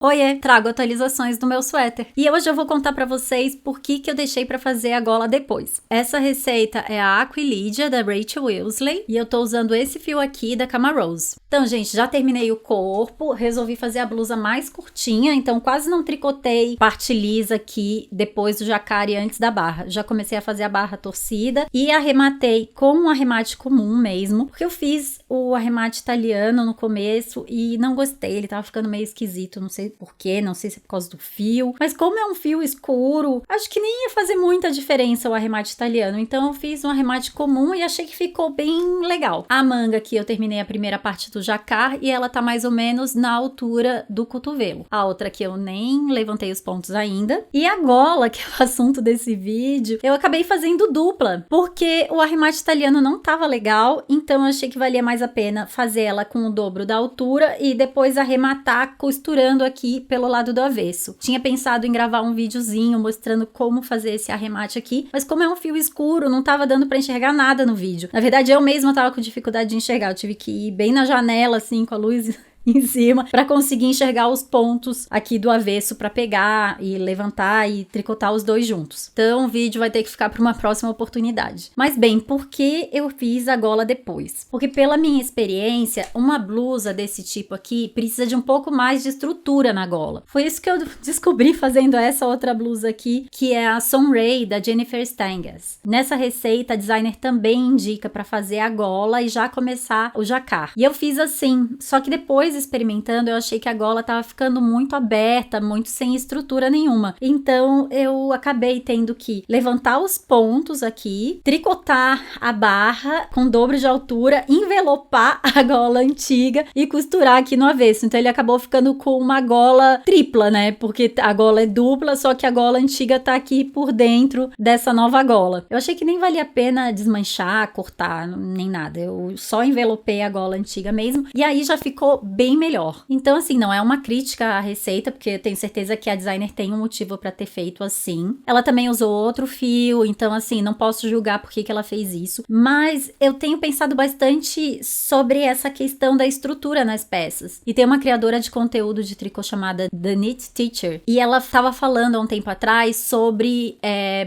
Oiê, trago atualizações do meu suéter. E hoje eu vou contar pra vocês por que eu deixei pra fazer a gola depois. Essa receita é a Aquilydia da Rachel Wilsley e eu tô usando esse fio aqui da Camarose. Então, gente, já terminei o corpo, resolvi fazer a blusa mais curtinha, então quase não tricotei parte lisa aqui depois do jacquard e antes da barra. Já comecei a fazer a barra torcida e arrematei com um arremate comum mesmo, porque eu fiz o arremate italiano no começo e não gostei, ele tava ficando meio esquisito, não sei por quê, não sei se é por causa do fio, mas como é um fio escuro, acho que nem ia fazer muita diferença o arremate italiano, então eu fiz um arremate comum e achei que ficou bem legal. A manga aqui eu terminei a primeira parte do jacquard e ela tá mais ou menos na altura do cotovelo. A outra aqui eu nem levantei os pontos ainda. E a gola, que é o assunto desse vídeo, eu acabei fazendo dupla, porque o arremate italiano não tava legal, então eu achei que valia mais a pena fazer ela com o dobro da altura e depois arrematar costurando aqui pelo lado do avesso. Tinha pensado em gravar um videozinho mostrando como fazer esse arremate aqui, mas como é um fio escuro, não tava dando pra enxergar nada no vídeo. Na verdade, eu mesma tava com dificuldade de enxergar, eu tive que ir bem na janela, assim, com a luz em cima, para conseguir enxergar os pontos aqui do avesso para pegar e levantar e tricotar os dois juntos. Então o vídeo vai ter que ficar para uma próxima oportunidade. Mas bem, por que eu fiz a gola depois? Porque pela minha experiência, uma blusa desse tipo aqui precisa de um pouco mais de estrutura na gola. Foi isso que eu descobri fazendo essa outra blusa aqui, que é a Sunray da Jennifer Stenges. Nessa receita, a designer também indica para fazer a gola e já começar o jacquard. E eu fiz assim, só que depois experimentando, eu achei que a gola tava ficando muito aberta, muito sem estrutura nenhuma. Então, eu acabei tendo que levantar os pontos aqui, tricotar a barra com dobro de altura, envelopar a gola antiga e costurar aqui no avesso. Então, ele acabou ficando com uma gola tripla, né? Porque a gola é dupla, só que a gola antiga tá aqui por dentro dessa nova gola. Eu achei que nem valia a pena desmanchar, cortar, nem nada. Eu só envelopei a gola antiga mesmo. E aí já ficou bem melhor. Então, assim, não é uma crítica à receita, porque eu tenho certeza que a designer tem um motivo pra ter feito assim. Ela também usou outro fio, então, assim, não posso julgar por que ela fez isso. Mas eu tenho pensado bastante sobre essa questão da estrutura nas peças. E tem uma criadora de conteúdo de tricô chamada The Knit Teacher, e ela estava falando há um tempo atrás sobre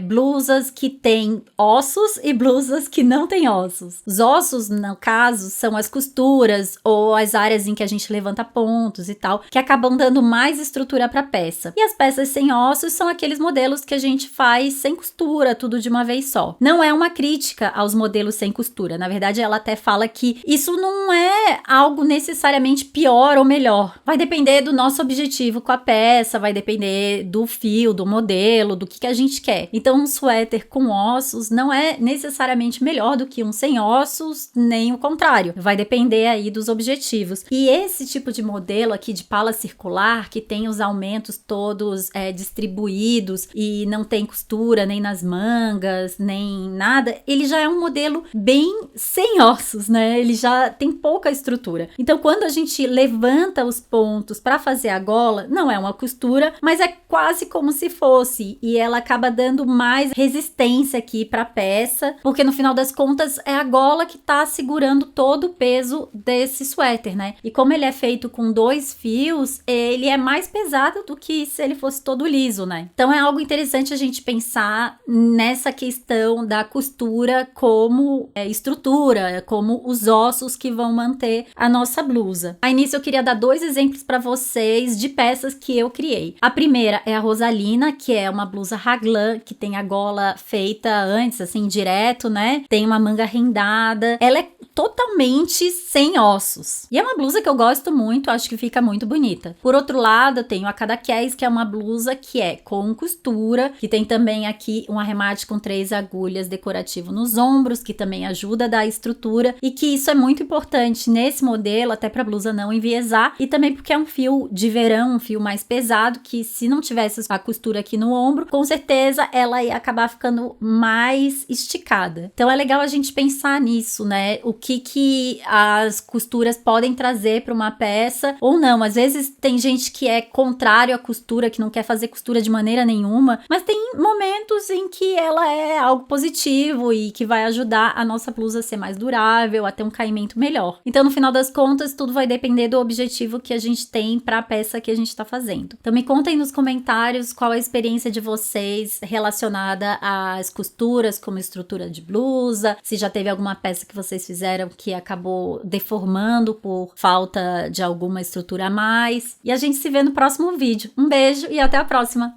blusas que têm ossos e blusas que não têm ossos. Os ossos, no caso, são as costuras ou as áreas em que a gente levanta pontos e tal, que acabam dando mais estrutura para a peça. E as peças sem ossos são aqueles modelos que a gente faz sem costura, tudo de uma vez só. Não é uma crítica aos modelos sem costura. Na verdade, ela até fala que isso não é algo necessariamente pior ou melhor. Vai depender do nosso objetivo com a peça, vai depender do fio, do modelo, do que a gente quer. Então, um suéter com ossos não é necessariamente melhor do que um sem ossos, nem o contrário. Vai depender aí dos objetivos. E esse tipo de modelo aqui de pala circular, que tem os aumentos todos distribuídos e não tem costura nem nas mangas, nem nada, ele já é um modelo bem sem ossos, né? Ele já tem pouca estrutura. Então, quando a gente levanta os pontos para fazer a gola, não é uma costura, mas é quase como se fosse, e ela acaba dando mais resistência aqui para a peça, porque no final das contas é a gola que tá segurando todo o peso desse suéter, né? E como ele é feito com 2 fios, ele é mais pesado do que se ele fosse todo liso, né? Então é algo interessante a gente pensar nessa questão da costura como estrutura, como os ossos que vão manter a nossa blusa. A início eu queria dar 2 exemplos para vocês de peças que eu criei. A primeira é a Rosalina, que é uma blusa raglan, que tem a gola feita antes, assim, direto, né? Tem uma manga rendada. Ela é totalmente sem ossos. E é uma blusa que eu gosto muito, acho que fica muito bonita. Por outro lado, eu tenho a Cadaqués, que é uma blusa que é com costura, que tem também aqui um arremate com 3 agulhas decorativo nos ombros, que também ajuda a dar estrutura, e que isso é muito importante nesse modelo, até pra blusa não enviesar, e também porque é um fio de verão, um fio mais pesado, que se não tivesse a costura aqui no ombro, com certeza ela ia acabar ficando mais esticada. Então é legal a gente pensar nisso, né? O que as costuras podem trazer para uma uma peça, ou não. Às vezes tem gente que é contrário à costura, que não quer fazer costura de maneira nenhuma, mas tem momentos em que ela é algo positivo e que vai ajudar a nossa blusa a ser mais durável, a ter um caimento melhor. Então, no final das contas, tudo vai depender do objetivo que a gente tem para a peça que a gente está fazendo. Então, me contem nos comentários qual a experiência de vocês relacionada às costuras, como estrutura de blusa, se já teve alguma peça que vocês fizeram que acabou deformando por falta de alguma estrutura a mais. E a gente se vê no próximo vídeo. Um beijo e até a próxima!